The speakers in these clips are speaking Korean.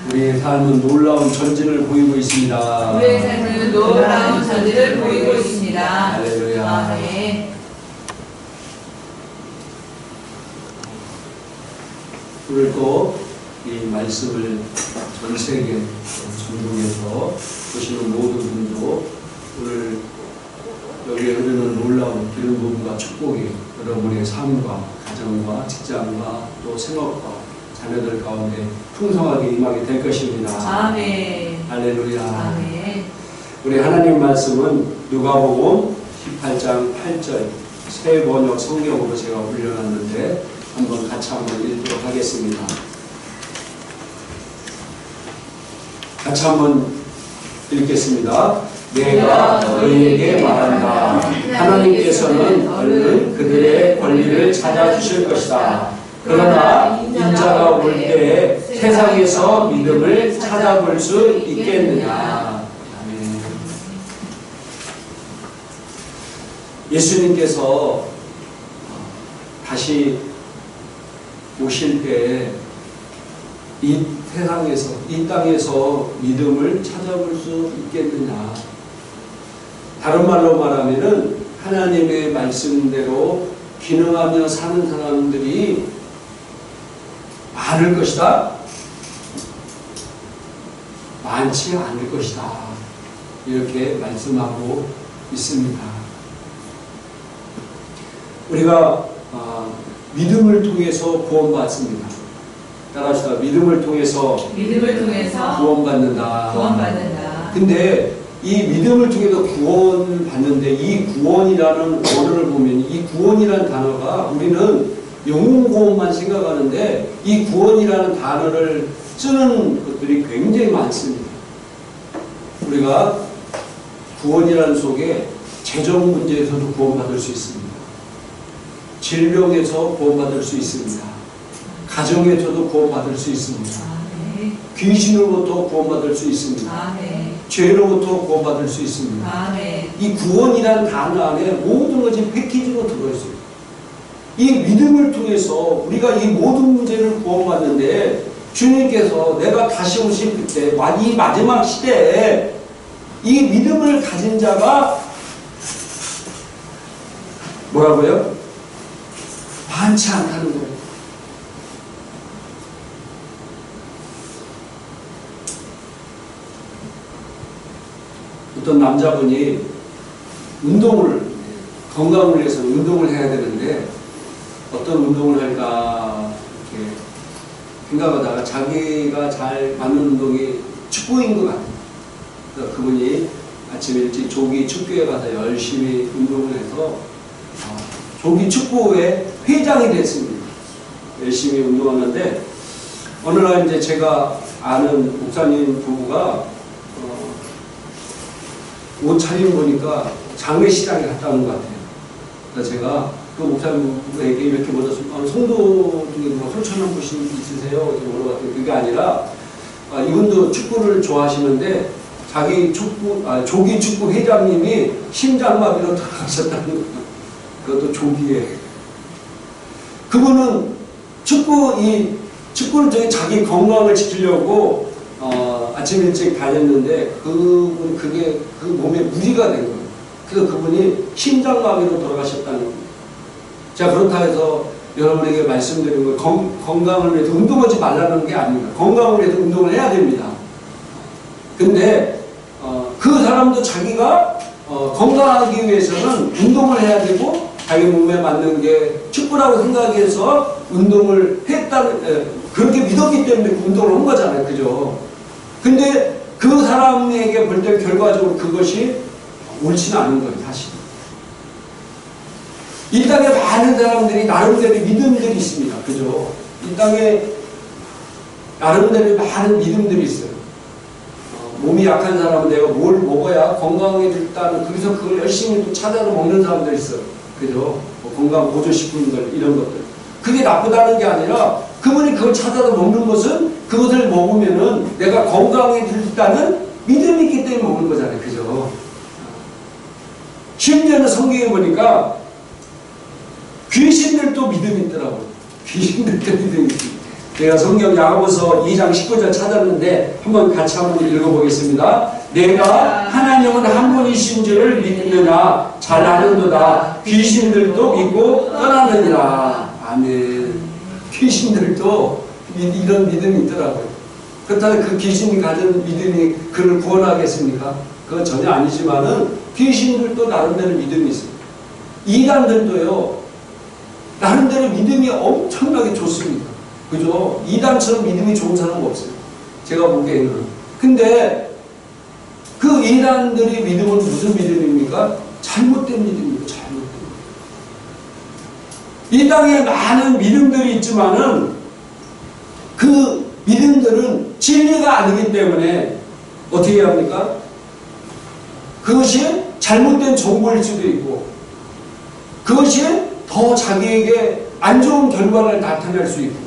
우리의 삶은 놀라운 전진을 보이고 있습니다. 우리의 삶은 놀라운 전진을 보이고 있습니다. 할렐루야. 아멘. 오늘 또 이 말씀을 전 세계 전국에서 보시는 모든 분도 오늘 여기에 흐르는 놀라운 기름 부음과 축복이 여러분의 삶과 가정과 직장과 또 생업과 자녀들 가운데 풍성하게 임하게 될 것입니다. 아멘. 할렐루야. 아멘. 우리 하나님 말씀은 누가복음 18장 8절 새 번역 성경으로 제가 올려놨는데 한번 같이 한번 읽도록 하겠습니다. 같이 한번 읽겠습니다. 내가 너희에게 말한다. 하나님께서는 얼른 그들의 권리를 찾아주실 것이다. 그러나 인자가 올 때에 세상에서 믿음을 찾아볼 수 있겠느냐. 아멘. 예수님께서 다시 오실 때에 이 세상에서, 이 땅에서 믿음을 찾아볼 수 있겠느냐. 다른 말로 말하면은 하나님의 말씀대로 기능하며 사는 사람들이 많을 것이다? 많지 않을 것이다. 이렇게 말씀하고 있습니다. 우리가 믿음을 통해서 구원받습니다. 따라합시다. 믿음을 통해서 구원받는다. 근데 이 믿음을 통해서 구원을 받는데 이 구원이라는 언어를 보면 이 구원이라는 단어가 우리는 영혼 구원만 생각하는데 이 구원이라는 단어를 쓰는 것들이 굉장히 많습니다. 우리가 구원이라는 속에 재정 문제에서도 구원받을 수 있습니다. 질병에서 구원받을 수 있습니다. 가정에서도 구원받을 수 있습니다. 아멘. 귀신으로부터 구원받을 수 있습니다. 아멘. 죄로부터 구원받을 수 있습니다. 아멘. 이 구원이라는 단어 안에 모든 것이 패키지로 들어있어요. 이 믿음을 통해서 우리가 이 모든 문제를 구원받는데 주님께서 내가 다시 오실 그때 이 마지막 시대에 이 믿음을 가진 자가 뭐라고요? 많지 않다는 거예요. 어떤 남자분이 건강을 위해서 운동을 해야 되는데 어떤 운동을 할까 이렇게 생각하다가 자기가 잘 맞는 운동이 축구인 것 같아요. 그래서 그분이 아침 일찍 조기 축구에 가서 열심히 운동을 해서 조기 축구의 회장이 됐습니다. 열심히 운동하는데 어느 날 이제 제가 아는 목사님 부부가 옷 차림 보니까 장례식장에 갔다 온 것 같아요. 그래서 제가 그 목사님에게 이렇게 물었습니다. 성도 중에 뭐 솔천한 분이 있으세요? 제가 물어봤더니 그게 아니라 이분도 축구를 좋아하시는데 자기 조기 축구 회장님이 심장마비로 돌아가셨다는 거예요. 그것도 조기에. 그분은 축구를 통해 자기 건강을 지키려고 아침 일찍 다녔는데 그게 그 몸에 무리가 된 거예요. 그래서 그분이 심장마비로 돌아가셨다는 겁니다. 자, 그렇다 해서 여러분에게 말씀드리는 건 건강을 위해서 운동하지 말라는 게 아닙니다. 건강을 위해서 운동을 해야 됩니다. 근데 그 사람도 자기가 건강하기 위해서는 운동을 해야 되고 자기 몸에 맞는 게 축구라고 생각해서 운동을 그렇게 믿었기 때문에 운동을 한 거잖아요. 그죠? 근데 그 사람에게 볼 때 결과적으로 그것이 옳지는 않은 거예요. 사실. 이 땅에 많은 사람들이 나름대로 믿음들이 있습니다. 그죠? 이 땅에 나름대로 많은 믿음들이 있어요. 몸이 약한 사람은 내가 뭘 먹어야 건강해질다는 거기서 그걸 열심히 또 찾아서 먹는 사람들이 있어요. 그죠? 건강 보조식품들 이런 것들. 그게 나쁘다는 게 아니라 그분이 그걸 찾아서 먹는 것은 그것을 먹으면은 내가 건강해질다는 믿음이 있기 때문에 먹는 거잖아요. 그죠? 심지어는 성경에 보니까 귀신들도 믿음이 있더라고요. 귀신들도 믿음이 있어요. 제가 성경 야고보서 2장 19절 찾았는데 한번 읽어보겠습니다. 내가 하나님은 한 분이신 줄을 믿느냐 잘 아는도다. 귀신들도 믿고 떠나느니라. 아멘. 귀신들도 이런 믿음이 있더라고요. 그렇다면 그 귀신이 가진 믿음이 그를 구원하겠습니까? 그건 전혀 아니지만은 귀신들도 나름대로 믿음이 있습니다. 이단들도요, 나름대로 믿음이 엄청나게 좋습니다. 그죠? 이단처럼 믿음이 좋은 사람은 없어요. 제가 보기에는. 근데 그 이단들의 믿음은 무슨 믿음입니까? 잘못된 믿음입니다. 잘못된 믿음. 이 땅에 많은 믿음들이 있지만은 그 믿음들은 진리가 아니기 때문에 어떻게 해야 합니까? 그것이 잘못된 정보일 수도 있고 그것이 더 자기에게 안 좋은 결과를 나타낼 수 있고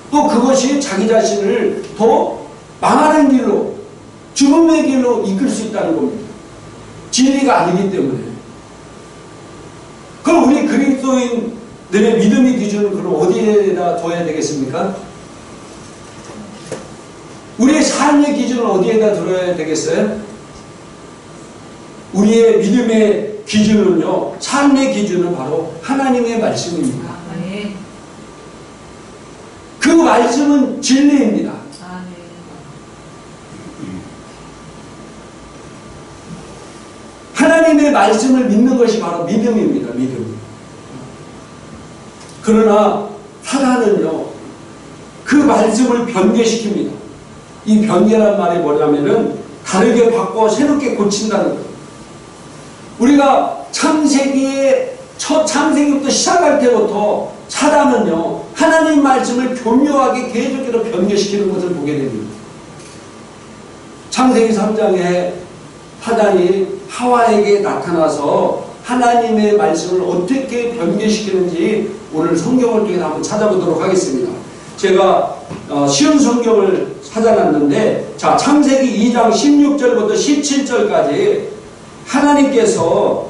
또 그것이 자기 자신을 더 망하는 길로 죽음의 길로 이끌 수 있다는 겁니다. 진리가 아니기 때문에. 그럼 우리 그리스도인들의 믿음의 기준은 그럼 어디에다 둬야 되겠습니까? 우리의 삶의 기준은 어디에다 들어야 되겠어요? 우리의 믿음의 기준은요, 삶의 기준은 바로 하나님의 말씀입니다. 그 말씀은 진리입니다. 하나님의 말씀을 믿는 것이 바로 믿음입니다. 믿음. 그러나 사단은요, 그 말씀을 변개시킵니다. 이 변개란 말이 뭐냐면은 다르게 바꿔 새롭게 고친다는 거예요. 우리가 창세기부터 시작할 때부터 사단은요, 하나님 말씀을 교묘하게 계속해서 변개시키는 것을 보게 됩니다. 창세기 3장에 사단이 하와에게 나타나서 하나님의 말씀을 어떻게 변개시키는지 오늘 성경을 통해 한번 찾아보도록 하겠습니다. 제가 쉬운 성경을 찾아놨는데, 자, 창세기 2장 16절부터 17절까지 하나님께서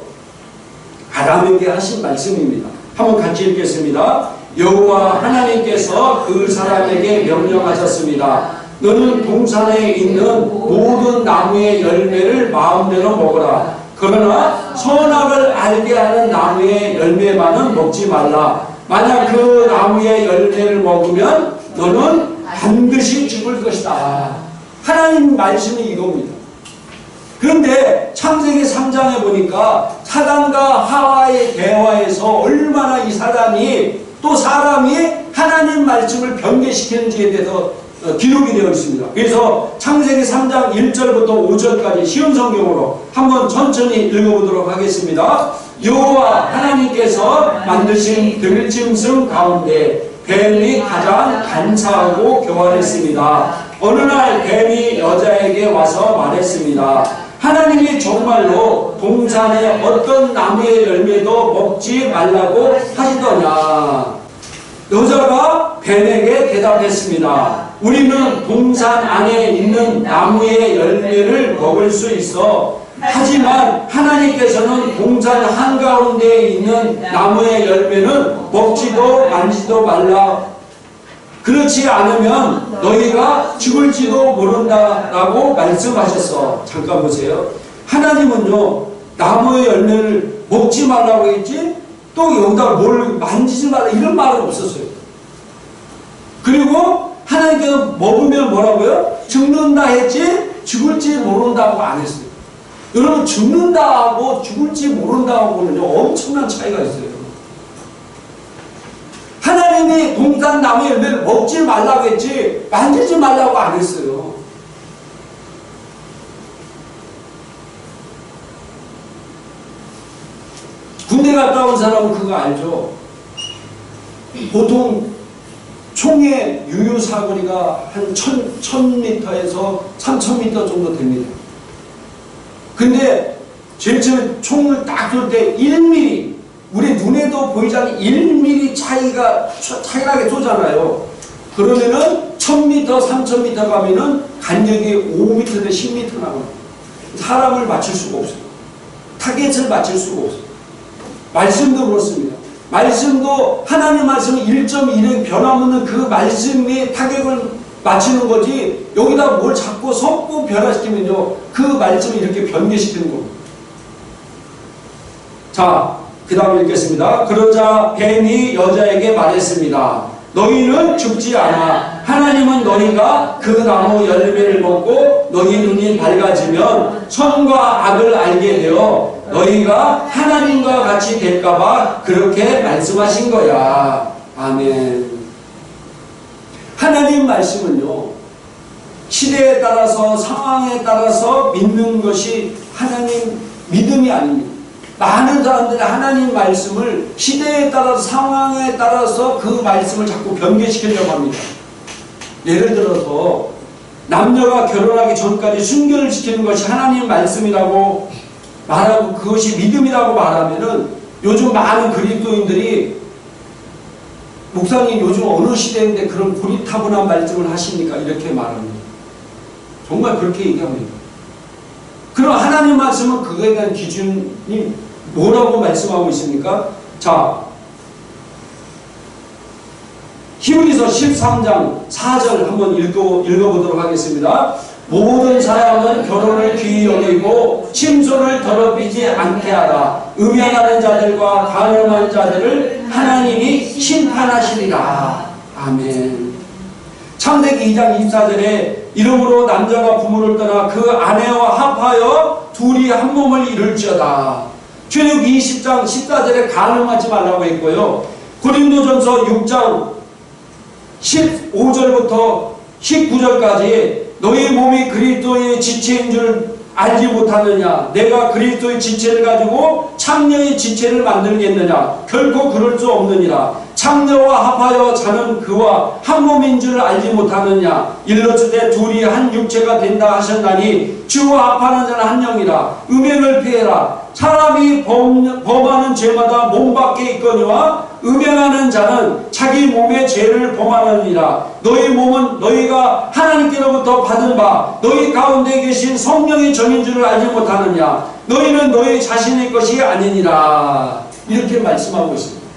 아담에게 하신 말씀입니다. 한번 같이 읽겠습니다. 여호와 하나님께서 그 사람에게 명령하셨습니다. 너는 동산에 있는 모든 나무의 열매를 마음대로 먹어라. 그러나 선악을 알게 하는 나무의 열매만은 먹지 말라. 만약 그 나무의 열매를 먹으면 너는 반드시 죽을 것이다. 하나님 말씀이 이겁니다. 그런데 창세기 3장에 보니까 사단과 하와의 대화에서 얼마나 이 사단이 또 사람이 하나님 말씀을 변개시키는지에 대해서 기록이 되어 있습니다. 그래서 창세기 3장 1절부터 5절까지 쉬운 성경으로 한번 천천히 읽어보도록 하겠습니다. 여호와 하나님께서 만드신 들짐승 가운데 뱀이 가장 간사하고 교활했습니다. 어느 날 뱀이 여자에게 와서 말했습니다. 하나님이 정말로 동산의 어떤 나무의 열매도 먹지 말라고 하시더냐. 여자가 뱀에게 대답했습니다. 우리는 동산 안에 있는 나무의 열매를 먹을 수 있어. 하지만 하나님께서는 동산 한가운데에 있는 나무의 열매는 먹지도 만지도 말라. 그렇지 않으면 너희가 죽을지도 모른다라고 말씀하셨어. 잠깐 보세요. 하나님은요, 나무의 열매를 먹지 말라고 했지 또 여기다 뭘 만지지 말라 이런 말은 없었어요. 그리고 하나님께서 먹으면 뭐라고요? 죽는다 했지 죽을지 모른다고 안 했어요. 여러분, 죽는다 하고 죽을지 모른다 하고는요 엄청난 차이가 있어요. 하나님이 동산 나무 열매를 먹지 말라고 했지 만지지 말라고 안 했어요. 군대 갔다 온 사람은 그거 알죠? 보통 총의 유효 사거리가 한 1000m에서 3000m 정도 됩니다. 근데 제일 처음에 총을 딱 쏠 때 1mm, 우리 눈에도 보이지 않는 1mm 차이가 차이나게 쏘잖아요. 그러면은 1000m, 3000m 가면은 간격이 5m에서 10m 나와요. 사람을 맞출 수가 없어요. 타겟을 맞출 수가 없어요. 말씀도 그렇습니다. 말씀도 하나님 말씀은 1.1의 변함없는 그 말씀이 타격을 맞추는 거지 여기다 뭘 자꾸 섞고 변화시키면요 그 말씀을 이렇게 변개시키는 겁니다. 자, 그 다음에 읽겠습니다. 그러자 뱀이 여자에게 말했습니다. 너희는 죽지 않아. 하나님은 너희가 그 나무 열매를 먹고 너희 눈이 밝아지면 선과 악을 알게 되어 너희가 하나님과 같이 될까봐 그렇게 말씀하신 거야. 아멘. 하나님 말씀은요 시대에 따라서 상황에 따라서 믿는 것이 하나님 믿음이 아닙니다. 많은 사람들이 하나님 말씀을 시대에 따라서 상황에 따라서 그 말씀을 자꾸 변개시키려고 합니다. 예를 들어서 남녀가 결혼하기 전까지 순결을 지키는 것이 하나님 말씀이라고 말하고 그것이 믿음이라고 말하면은 요즘 많은 그리스도인들이 목사님 요즘 어느 시대인데 그런 고리타분한 말씀을 하십니까? 이렇게 말합니다. 정말 그렇게 얘기합니다. 그럼 하나님 말씀은 그거에 대한 기준이 뭐라고 말씀하고 있습니까? 자, 히브리서 13장 4절 한번 읽어보도록 하겠습니다. 모든 사람은 결혼을 귀히 여기고 침소를 더럽히지 않게 하라. 음행하는 자들과 간음한 자들을 하나님이 심판하시리라. 아멘. 창세기 2장 24절에 이러므로 남자가 부모를 떠나 그 아내와 합하여 둘이 한 몸을 이룰지어다. 출애굽 20장 14절에 간음하지 말라고 했고요. 고린도전서 6장 15절부터 19절까지 너희 몸이 그리스도의 지체인 줄 알지 못하느냐? 내가 그리스도의 지체를 가지고 창녀의 지체를 만들겠느냐? 결코 그럴 수 없느니라. 창녀와 합하여 자는 그와 한 몸인 줄 알지 못하느냐? 일러주되 둘이 한 육체가 된다 하셨나니 주와 합하는 자는 한 영이라. 음행을 피해라. 사람이 범하는 죄마다 몸 밖에 있거니와 음행하는 자는 자기 몸의 죄를 범하느니라. 너희 몸은 너희가 하나님께로부터 받은 바 너희 가운데 계신 성령의 정인 줄을 알지 못하느냐? 너희는 너희 자신의 것이 아니니라. 이렇게 말씀하고 있습니다.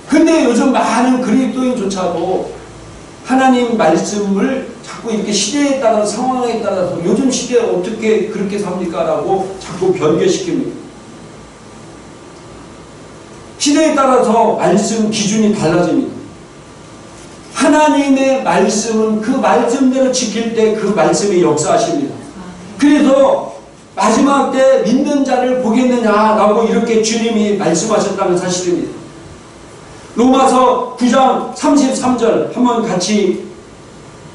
근데 요즘 많은 그리스도인조차도 하나님 말씀을 자꾸 이렇게 시대에 따라서 상황에 따라서 요즘 시대에 어떻게 그렇게 삽니까? 라고 자꾸 변개시킵니다. 시대에 따라서 말씀 기준이 달라집니다. 하나님의 말씀은 그 말씀대로 지킬 때 그 말씀이 역사하십니다. 그래서 마지막 때 믿는 자를 보겠느냐라고 이렇게 주님이 말씀하셨다는 사실입니다. 로마서 9장 33절 한번 같이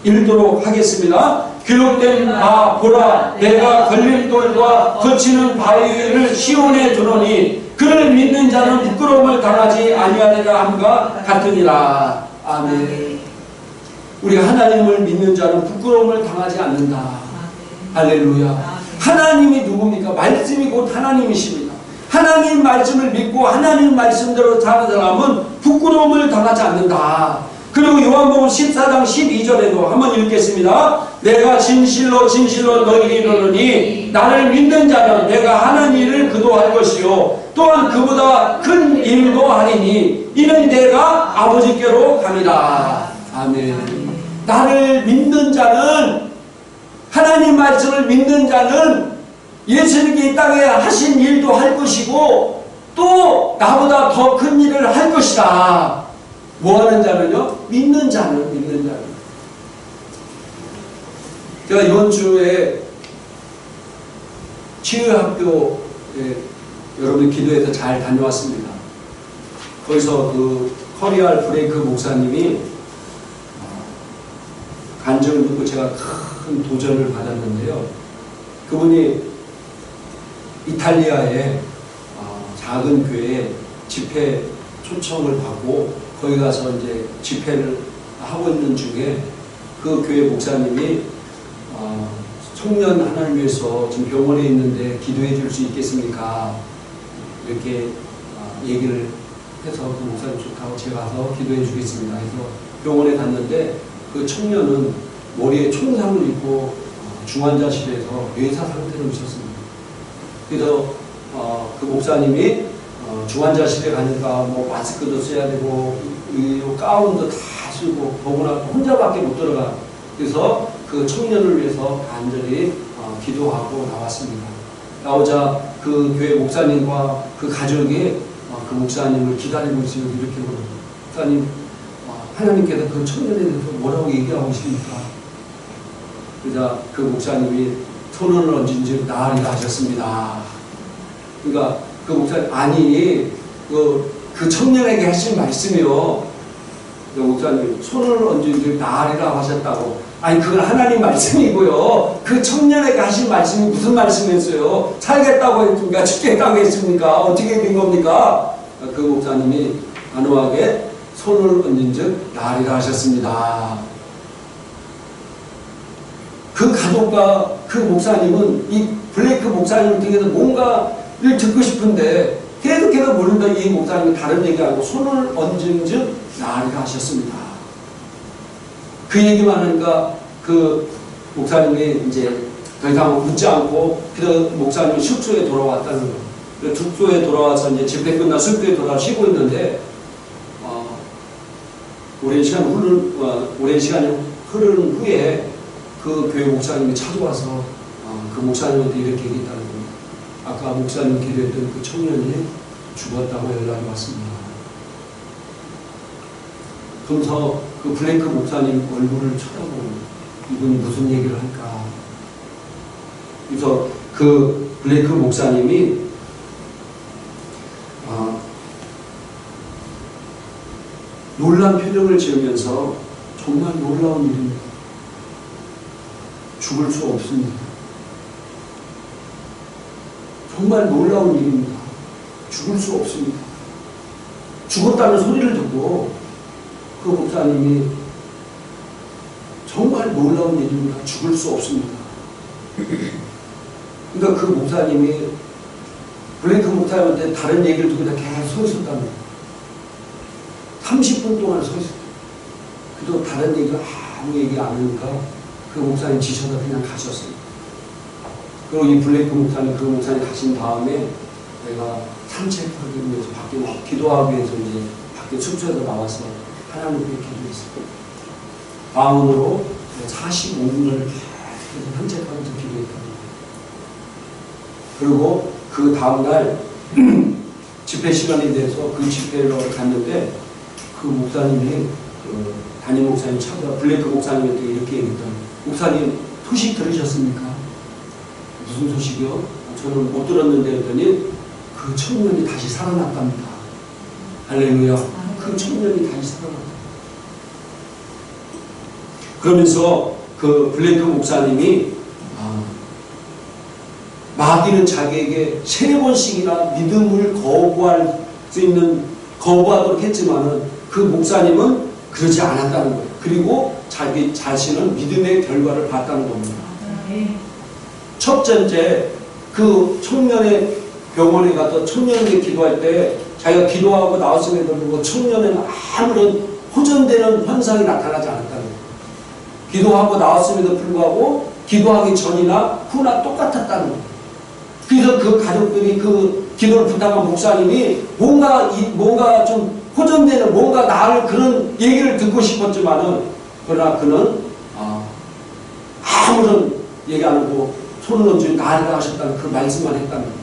읽도록 하겠습니다. 기록된 바 보라 내가 걸림돌과 거치는 바위 위를 시온에 두노니 그를 믿는 자는 부끄러움을 당하지 아니하리라 함과 같으니라. 아멘. 우리가 하나님을 믿는 자는 부끄러움을 당하지 않는다. 할렐루야. 하나님이 누굽니까? 말씀이 곧 하나님이십니다. 하나님 말씀을 믿고 하나님 말씀대로 사는 사람은 부끄러움을 당하지 않는다. 그리고 요한복음 14장 12절에도 한번 읽겠습니다. 내가 진실로 진실로 너희에게 이르노니 나를 믿는 자는 내가 하는 일을 그도 할 것이요 또한 그보다 큰 일도 하리니 이는 내가 아버지께로 감이라. 아멘. 나를 믿는 자는 하나님 말씀을 믿는 자는 예수님이 이 땅에 하신 일도 할 것이고 또 나보다 더 큰 일을 할 것이다. 뭐 하는 자는요? 믿는 자는. 제가 이번 주에 치유학교에 여러분 기도해서 잘 다녀왔습니다. 거기서 그 커리알 브레이크 목사님이 간증을 듣고 제가 큰 도전을 받았는데요. 그분이 이탈리아의 작은 교회에 집회 초청을 받고 거기 가서 이제 집회를 하고 있는 중에 그 교회 목사님이 청년 하나를 위해서 지금 병원에 있는데 기도해 줄 수 있겠습니까? 이렇게 얘기를 해서 그 목사님 좋다고 제가 가서 기도해 주겠습니다. 해서 병원에 갔는데 그 청년은 머리에 총상을 입고 중환자실에서 뇌사 상태로 있었습니다. 그래서 그 목사님이 중환자실에 가니까 뭐 마스크도 써야 되고 이 가운도 다 쓰고 더구나 혼자밖에 못 들어가. 그래서 그 청년을 위해서 간절히 기도하고 나왔습니다. 나오자 그 교회 목사님과 그 가족이 그 목사님을 기다리고 있어요. 이렇게 물어요. 목사님, 하나님께서 그 청년에 대해서 뭐라고 얘기하고 있습니까? 그러자 그 목사님이 손을 얹은 즉 나으리라 하셨습니다. 그러니까 그 목사님, 아니 그 청년에게 하신 말씀이요, 그 목사님 손을 얹은 즉 나으리라 하셨다고. 아니 그건 하나님 말씀이고요, 그 청년에게 하신 말씀이 무슨 말씀이었어요? 살겠다고 했습니까? 죽겠다고 했습니까? 어떻게 된 겁니까? 그 목사님이 단호하게 손을 얹은 즉 나으리라 하셨습니다. 그 가족과 그 목사님은 이 블레이크 목사님을 통해서 뭔가를 듣고 싶은데 계속해서 모른다. 이 목사님이 다른 얘기하고 손을 얹은 즉 나으리라 하셨습니다. 그 얘기만 하니까 그 목사님이 이제 더 이상 묻지 않고 그 목사님이 숙소에 돌아왔다는 거예요. 숙소에 돌아와서 이제 집회 끝나 숙소에 돌아와 쉬고 있는데 오랜 시간이 흐른 후에 그 교회 목사님이 찾아와서 그 목사님한테 이렇게 얘기했다는 겁니다. 아까 목사님 기도했던 그 청년이 죽었다고 연락이 왔습니다. 그러면서 그 블레이크 목사님 얼굴을 쳐다보고 이분이 무슨 얘기를 할까. 그래서 그 블레이크 목사님이 놀란 표정을 지으면서 정말 놀라운 일입니다. 죽을 수 없습니다. 정말 놀라운 일입니다. 죽을 수 없습니다. 죽었다는 소리를 듣고 그 목사님이 정말 놀라운 일입니다. 죽을 수 없습니다. 그러니까 그 목사님이 블레이크 목사님한테 다른 얘기를 듣고 계속 서 있었다는 거예요. 30분 동안 서 있었어요. 그래도 다른 얘기를 아무 얘기 안 하니까 그 목사님 지쳐서 그냥 가셨어요. 그리고 이 블레이크 목사님, 그 목사님 가신 다음에 내가 산책하기 위해서 밖에 기도하기 위해서 이제 밖에 숙소에서 나와서 하나님께 기도했어요. 방언으로 45분을 계속 산책하면서 기도했거든요. 그리고 그 다음날 집회 시간이 돼서 그 집회를 갔는데 그 목사님이 담임 목사님 찾아와 블레이크 목사님한테 이렇게 얘기했더니 목사님 소식 들으셨습니까? 무슨 소식이요? 저는 못 들었는데 했더니 그 청년이 다시 살아났답니다. 할렐루야. 그 청년이 다시 살아났다. 그러면서 그 블레이크 목사님이 마귀는 자기에게 3번씩이나 믿음을 거부하도록 했지만은 그 목사님은 그러지 않았다는 거예요. 그리고 자기 자신은 믿음의 결과를 봤다는 겁니다. 첫 번째, 그 청년의 병원에 가서 청년에게 기도할 때 자기가 기도하고 나왔음에도 불구하고 청년에는 아무런 호전되는 현상이 나타나지 않았다는 거예요. 기도하고 나왔음에도 불구하고 기도하기 전이나 후나 똑같았다는 거예요. 그래서 그 가족들이 그 기도를 부탁한 목사님이 뭔가 좀 호전되는 뭔가 나을 그런 얘기를 듣고 싶었지만은 그러나 그는 아무런 얘기 안 하고 손을 얹은 나으리라 하셨다는 그 말씀만 했다는 거예요.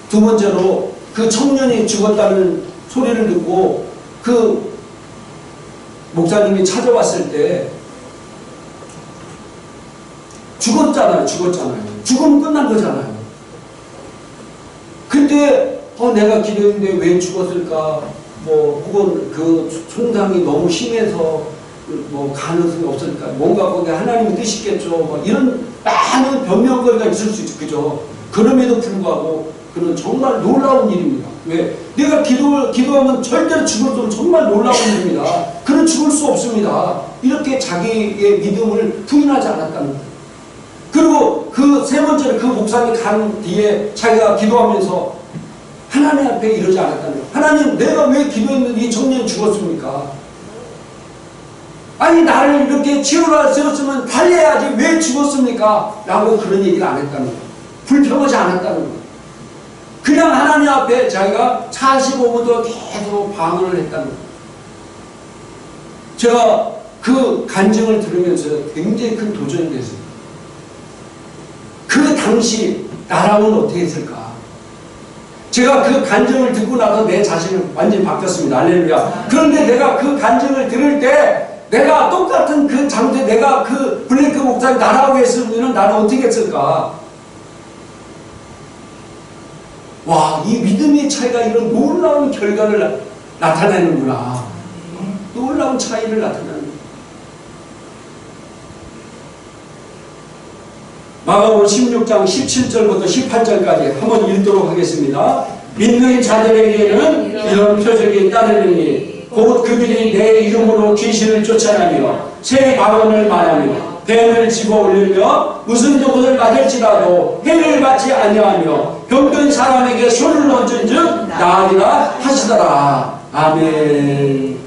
두 번째로 그 청년이 죽었다는 소리를 듣고 그 목사님이 찾아왔을 때 죽었잖아요. 죽으면 끝난 거잖아요. 근데 내가 기도했는데 왜 죽었을까? 혹은 그 손상이 너무 심해서 가능성이 없을까? 뭔가 거기 하나님의 뜻이겠죠. 이런 많은 변명거리가 있을 수 있죠. 그죠? 그럼에도 불구하고 그는 정말 놀라운 일입니다. 왜? 내가 기도하면 절대로 죽을 수 없는 정말 놀라운 일입니다. 그는 죽을 수 없습니다. 이렇게 자기의 믿음을 부인하지 않았다는 거예요. 그리고 그 세 번째로 그 목사님이 간 뒤에 자기가 기도하면서 하나님 앞에 이러지 않았다는 거예요. 하나님, 내가 왜 기도했는데 이 청년이 죽었습니까? 아니, 나를 이렇게 치유라 세웠으면 달려야지 왜 죽었습니까? 라고 그런 얘기를 안 했다는 거예요. 불평하지 않았다는 거예요. 그냥 하나님 앞에 자기가 45분도 계속 방언을 했다는 거예요. 제가 그 간증을 들으면서 굉장히 큰 도전이 됐어요. 그 당시 나라면 어떻게 했을까? 제가 그 간증을 듣고 나서 내 자신은 완전히 바뀌었습니다. 할렐루야. 그런데 내가 그 간증을 들을 때 내가 똑같은 그 장소에 내가 그 블랭크 목사님 나라고 했으면 나는 어떻게 했을까? 와, 이 믿음의 차이가 이런 놀라운 결과를 나타내는구나. 놀라운 차이를 나타내는. 마가복음 16장 17절부터 18절까지 한번 읽도록 하겠습니다. 믿는 자들에게는 이런 표적이 따르느니 곧 그들이 내 이름으로 귀신을 쫓아내며 새 방언을 말하며 뱀을 집어 올리며 무슨 도구를 맞을지라도 해를 받지 아니하며 병든 사람에게 손을 얹은 즉 나으리라 하시더라. 아멘.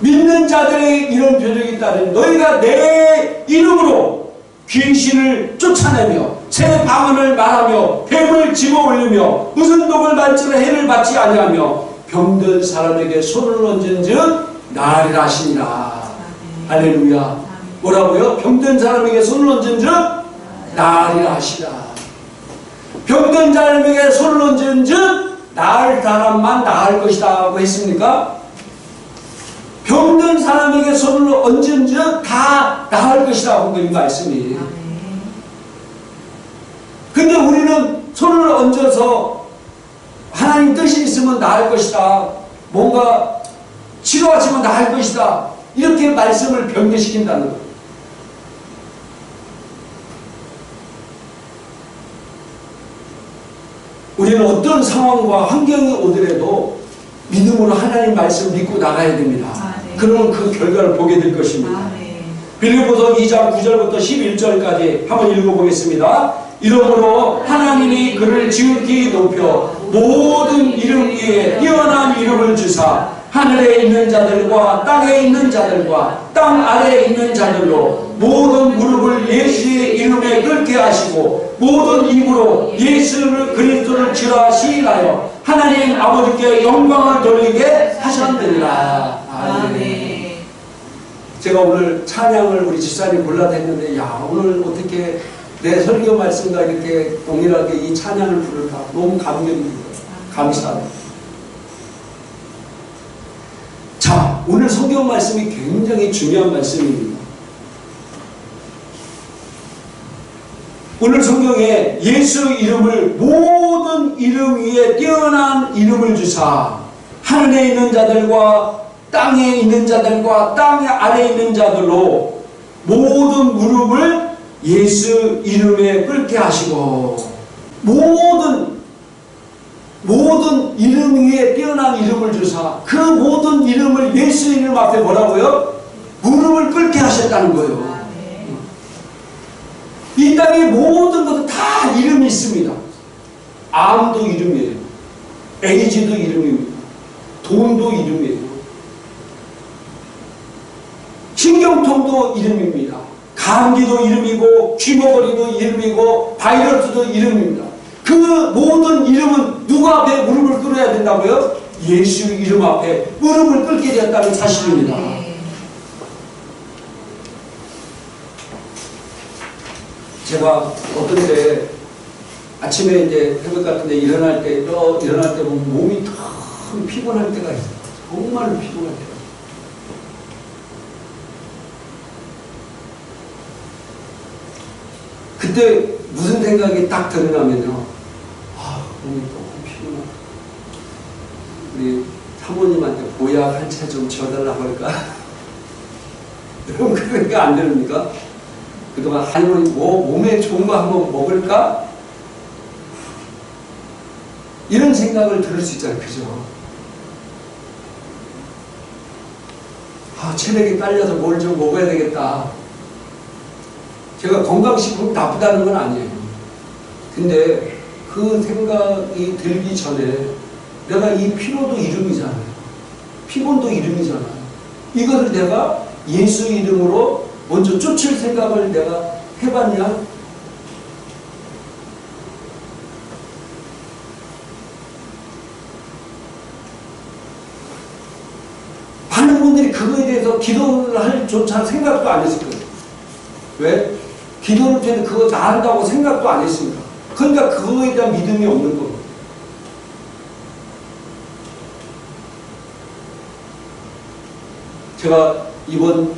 믿는 자들의 이런 표적이 따른 너희가 내 이름으로 귀신을 쫓아내며 새 방언을 말하며 뱀을 집어 올리며 무슨 독을 받지라 해를 받지 아니하며 병든 사람에게 손을 얹은 즉 나으리라 하시니라. 할렐루야. 뭐라고요? 병든 사람에게 손을 얹은 즉 나으리라 하시라. 병든 사람에게 손을 얹은 즉 나을 사람만 나을 것이다 하고 했습니까? 병든 사람에게 손을 얹은 즉 다 나을 것이다 하고 이 말씀이. 근데 우리는 손을 얹어서 하나님 뜻이 있으면 나을 것이다, 뭔가 치료하시면 나을 것이다, 이렇게 말씀을 변개시킨다는 거예요. 우리는 어떤 상황과 환경이 오더라도 믿음으로 하나님 말씀 믿고 나가야 됩니다. 그러면 그 결과를 보게 될 것입니다. 빌립보서 2장 9절부터 11절까지 한번 읽어보겠습니다. 이러므로 하나님이 그를 지극히 높여 모든 이름 위에 뛰어난 이름을 주사 하늘에 있는 자들과 땅에 있는 자들과 땅 아래에 있는 자들로 모든 무릎을 예수의 이름에 꿇게 하시고 모든 입으로 예수를 그리스도를 주라 시인하여 하나님 아버지께 영광을 돌리게 하셨느니라. 아멘. 제가 오늘 찬양을 우리 집사님 불러다 했는데, 야, 오늘 어떻게 내 설교 말씀과 이렇게 동일하게 이 찬양을 부를까? 너무 감격입니다. 감사합니다. 자, 오늘 성경 말씀이 굉장히 중요한 말씀입니다. 오늘 성경에 예수 이름을 모든 이름 위에 뛰어난 이름을 주사 하늘에 있는 자들과 땅에 있는 자들과 땅 아래에 있는 자들로 모든 무릎을 예수 이름에 꿇게 하시고 모든 이름 위에 뛰어난 이름을 주사 그 모든 이름을 예수 이름 앞에 뭐라고요? 무릎을 꿇게 하셨다는 거예요. 이 땅의 모든 것은 다 이름이 있습니다. 암도 이름이에요. 에이즈도 이름입니다. 돈도 이름이에요. 신경통도 이름입니다. 감기도 이름이고 쥐머거리도 이름이고 바이러스도 이름입니다. 그 모든 이름은 누구 앞에 무릎을 꿇어야 된다고요? 예수 이름 앞에 무릎을 꿇게 되었다는 사실입니다. 제가 어떤 때 아침에 이제 새벽 같은 데 일어날 때 보면 몸이 참 피곤할 때가 있어요. 정말로 피곤할 때가. 그때 무슨 생각이 딱 드느냐면요. 아, 몸이 너무 피곤하다. 우리 사모님한테 보약 한 채 좀 지어달라고 할까? 여러분 그런 생각 안 들습니까? 그동안 할머니 몸에 좋은 거 한번 먹을까? 이런 생각을 들을 수 있잖아요. 그죠? 아, 체력이 딸려서 뭘 좀 먹어야 되겠다. 제가 건강식품이 나쁘다는 건 아니에요. 근데 그 생각이 들기 전에 내가 이 피로도 이름이잖아요. 피곤도 이름이잖아요. 이것을 내가 예수 이름으로 먼저 쫓을 생각을 내가 해봤냐? 그거에 대해서 기도를 할 조차 생각도 안 했을 거예요. 왜? 기도를 통해서 그거 다 한다고 생각도 안 했으니까. 그러니까 그거에 대한 믿음이 없는 거예요. 제가 이번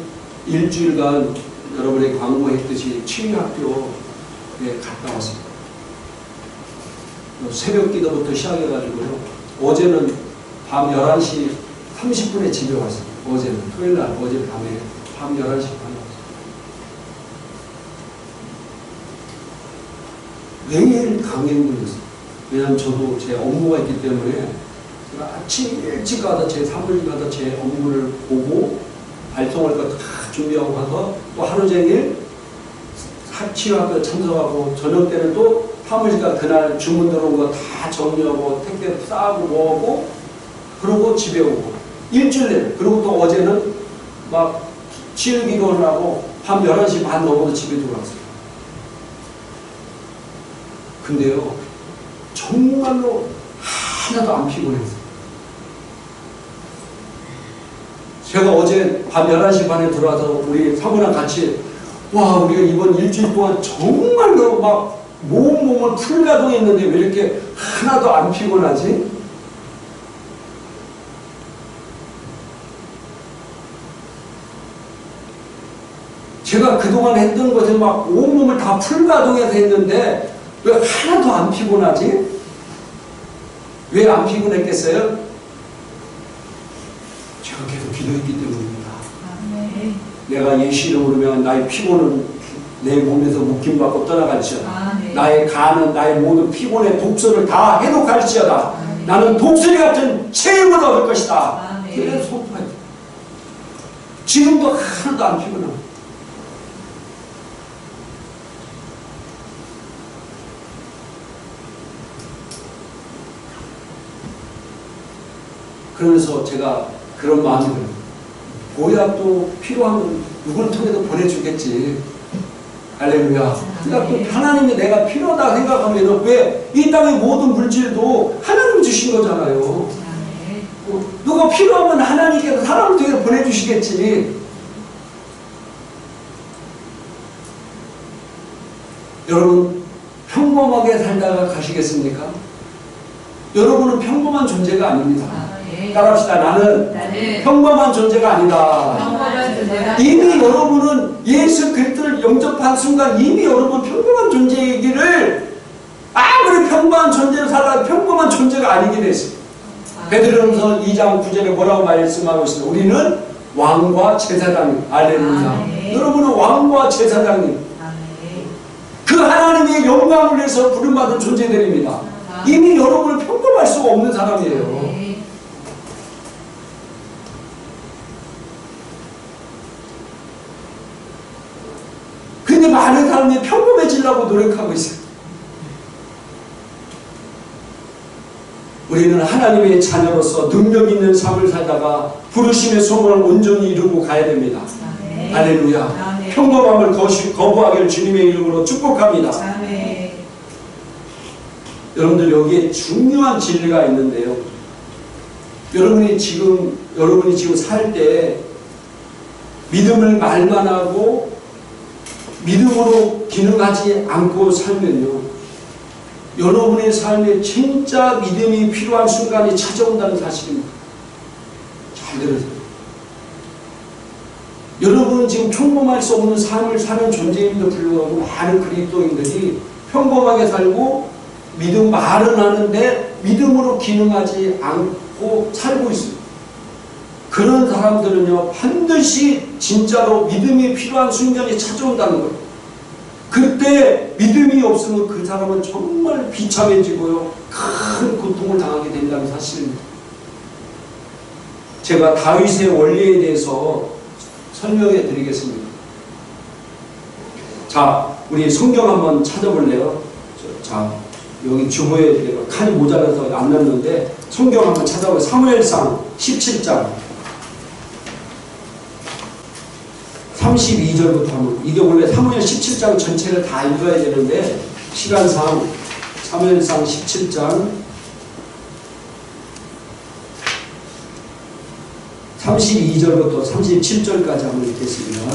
일주일간 여러분이 광고했듯이 치유학교에 갔다 왔습니다. 새벽 기도부터 시작해가지고요. 어제는 밤 11시 30분에 집에 왔어요. 어제는 토요일날 어제 밤에 밤 11시 반에 왔어요. 매일 강행 걸렸어요. 왜냐하면 저도 제 업무가 있기 때문에 제가 아침 일찍 가서 제 사무실 가서 제 업무를 보고 발송할 거 다 준비하고 가서 또 하루 종일 치유학교 참석하고 저녁 때는 또 사무실 가서 그날 주문 들어온 거 다 정리하고 택배 싸고 뭐하고 그러고 집에 오고 일주일 내내. 그리고 또 어제는 막 치유 기도를 하고 밤 11시 반 넘어서 집에 들어왔어요. 근데요, 정말로 하나도 안 피곤했어요. 제가 어제 밤 11시 반에 들어와서 우리 사모랑 같이 와, 우리가 이번 일주일 동안 정말로 막 몸을 풀가동했는데 왜 이렇게 하나도 안 피곤하지? 제가 그동안 했던 것을 막 온몸을 다 풀가동해서 했는데 왜 하나도 안 피곤하지? 왜 안 피곤했겠어요? 제가 계속 기도했기 때문입니다. 내가 예수 이름으로 면 나의 피곤은 내 몸에서 묶임받고 떠나갈지어다. 나의 간은 나의 모든 피곤의 독소를 다 해독할지어다. 나는 독수리 같은 체험을 얻을 것이다. 그래서 선포해요. 지금도 하나도 안 피곤합니다. 그러면서 제가 그런 마음이 들어요. 뭐야 또 필요하면 누구를 통해서 보내주겠지. 할렐루야. 그러니까 또 하나님이 내가 필요하다 생각하면 왜 이 땅의 모든 물질도 하나님 주신 거잖아요. 누가 필요하면 하나님께서 사람을 통해서 보내주시겠지. 여러분 평범하게 살다가 가시겠습니까? 여러분은 평범한 존재가 아닙니다. 따라합시다. 나는 평범한 존재가 아니다. 이미 여러분은 예수 그리스도를 영접한 순간 이미 여러분 평범한 존재이기를 아무리 평범한 존재를 살아도 평범한 존재가 아니게 됐어요. 베드로전서 2장 9절에 뭐라고 말씀하고 있습니다. 우리는 왕과 제사장님. 할렐루야. 여러분은 왕과 제사장님. 그 하나님의 영광을 위해서 부름받은 존재들입니다. 이미 여러분은 평범할 수가 없는 사람이에요. 근데 많은 사람이 평범해지려고 노력하고 있어요. 우리는 하나님의 자녀로서 능력 있는 삶을 살다가 부르심의 소원을 온전히 이루고 가야 됩니다. 할렐루야. 평범함을 거부하기를 주님의 이름으로 축복합니다. 여러분들 여기에 중요한 진리가 있는데요. 여러분이 지금 살 때 믿음을 말만 하고 믿음으로 기능하지 않고 살면요, 여러분의 삶에 진짜 믿음이 필요한 순간이 찾아온다는 사실입니다. 잘 들으세요. 여러분은 지금 평범할 수 없는 삶을 사는 존재임에도 불구하고 많은 그리스도인들이 평범하게 살고 믿음 말은 하는데 믿음으로 기능하지 않고 살고 있어요. 그런 사람들은요, 반드시 진짜로 믿음이 필요한 순간이 찾아온다는 거예요. 그때 믿음이 없으면 그 사람은 정말 비참해지고요, 큰 고통을 당하게 된다는 사실입니다. 제가 다윗의 원리에 대해서 설명해 드리겠습니다. 자, 우리 성경 한번 찾아볼래요? 자, 여기 주보에 칸이 모자라서 안 넣었는데 성경 한번 찾아보세요. 사무엘상 17장 32절부터 하면, 이게 원래 사무엘 17장 전체를 다 읽어야 되는데 시간상 사무엘상 17장 32절부터 37절까지 한번 읽겠습니다.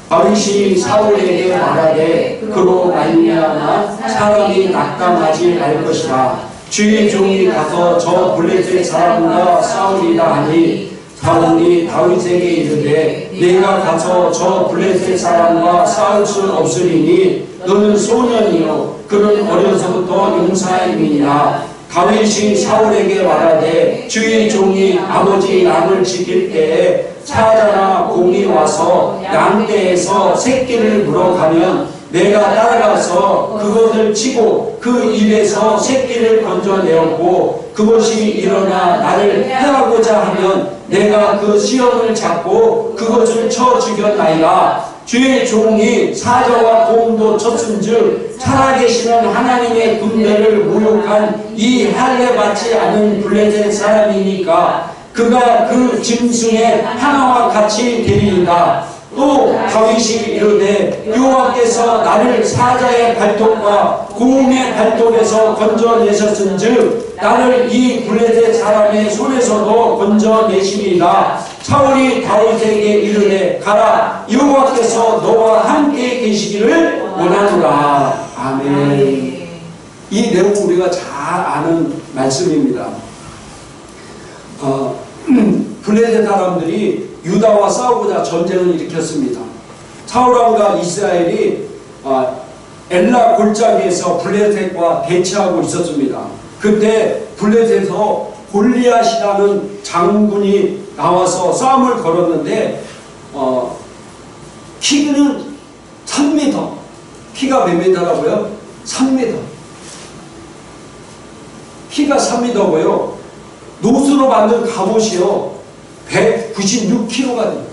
다윗이 사울에게 말하되 그로 말미암아 사람이 낙담하지 말 것이라. 주의 종이 가서 저 블레셋 사람과 싸우리라 하니 사울이 다윗에게 이르되 내가 가서 저 블레셋 사람과 싸울 수 없으리니 너는 소년이요 그는 어려서부터 용사임이니라. 다윗이 사울에게 말하되 주의 종이 아버지 양을 지킬 때에 사자나 곰이 와서 양떼에서 새끼를 물어가면 내가 따라가서 그것을 치고 그 입에서 새끼를 건져내었고 그것이 일어나 나를 해하고자 하면 내가 그 시험을 잡고 그것을 쳐 죽였나이다. 주의 종이 사자와 곰도 쳤은즉 살아계시는 하나님의 군대를 모욕한 이 할례받지 않은 블레셋 사람이니까 그가 그 짐승의 하나와 같이 되리이다. 또 다윗이 이르되 여호와께서 나를 사자의 발톱과 곰의 발톱에서 건져내셨은즉 나를 이 블레셋 사람의 손에서도 건져내시리이다. 사울이 다윗에게 이르되 가라 여호와께서 너와 함께 계시기를 원하노라. 아멘. 이 내용 우리가 잘 아는 말씀입니다. 블레셋 사람들이 유다와 싸우고자 전쟁을 일으켰습니다. 사울왕과 이스라엘이 엘라 골짜기에서 블레셋과 대치하고 있었습니다. 그때 블레셋에서 골리앗이라는 장군이 나와서 싸움을 걸었는데 키는 3m. 키가 몇 미터라고요? 3m. 키가 3m고요. 노수로 만든 갑옷이요 196kg가 돼요.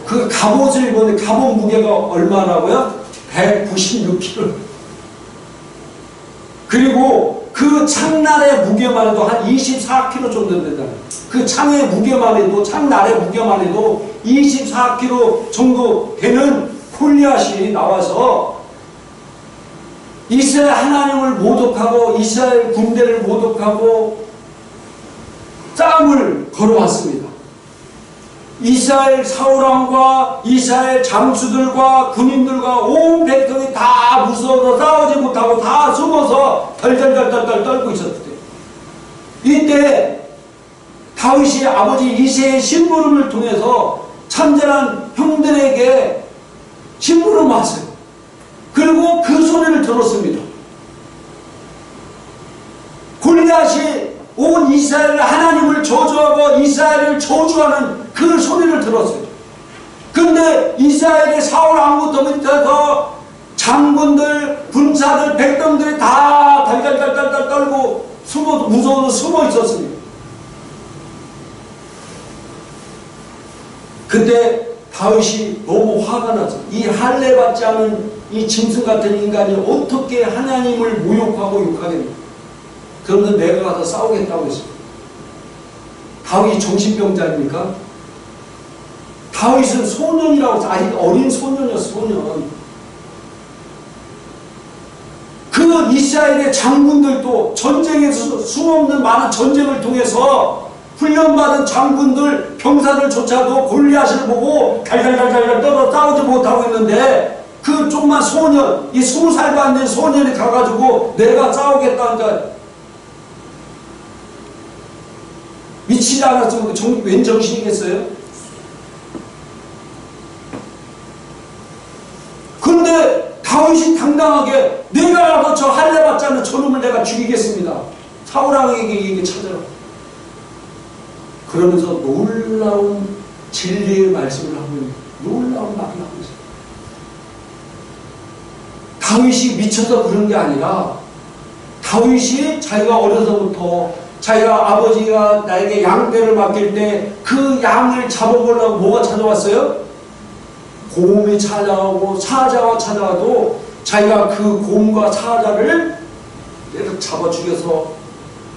그 갑옷을 입었는데 갑옷 무게가 얼마라고요? 196kg. 그리고 그 창날의 무게만 해도 한 24kg 정도 된다. 그 창의 무게만 해도 창날의 무게만 해도 24kg 정도 되는 골리앗이 나와서 이스라엘 하나님을 모독하고 이스라엘 군대를 모독하고 싸움을 걸어왔습니다. 이스라엘 사울왕과 이스라엘 장수들과 군인들과 온 백성이 다 무서워서 싸우지 못하고 다 숨어서 덜덜덜덜 떨고 있었을 때 이때 다윗이 아버지 이새의 심부름을 통해서 참전한 형들에게 심부름하세요. 그리고 그 소리를 들었습니다. 골리앗이 온 이스라엘 하나님을 저주하고 이스라엘을 저주하는 그 소리를 들었어요. 근데 이스라엘의 사울 왕부터 밑에서 장군들, 군사들, 백성들이 다 달달달달 떨고 무서워서 숨어 있었습니다. 근데 다윗이 너무 화가 나서 이 할례받지 않은 이 짐승 같은 인간이 어떻게 하나님을 모욕하고 욕하겠냐. 그러면서 내가 가서 싸우겠다고 했어요. 다윗이 정신병자입니까? 다윗은 소년이라고 아직 어린 소년이었어. 소년. 그 이스라엘의 장군들도 전쟁에서 수없는 많은 전쟁을 통해서 훈련받은 장군들 병사들조차도 골리앗을 보고 달달달달 떨어 싸우지 못하고 있는데 그 조그만 소년, 이 20살도 안 된 소년이 가가지고 내가 싸우겠다니까 미치지 않았으면 웬 정신이겠어요? 그런데 다윗이 당당하게 내가 가서 저 할례받지 않는 저놈을 내가 죽이겠습니다. 사울왕에게 얘기 찾아라. 그러면서 놀라운 진리의 말씀을 하고 있는 놀라운 말을 하고 있어요. 다윗이 미쳐서 그런 게 아니라 다윗이 자기가 어려서부터 자기가 아버지가 나에게 양떼를 맡길 때 그 양을 잡아보려고 뭐가 찾아왔어요? 곰이 찾아오고 사자가 찾아와도 자기가 그 곰과 사자를 이렇게 잡아 죽여서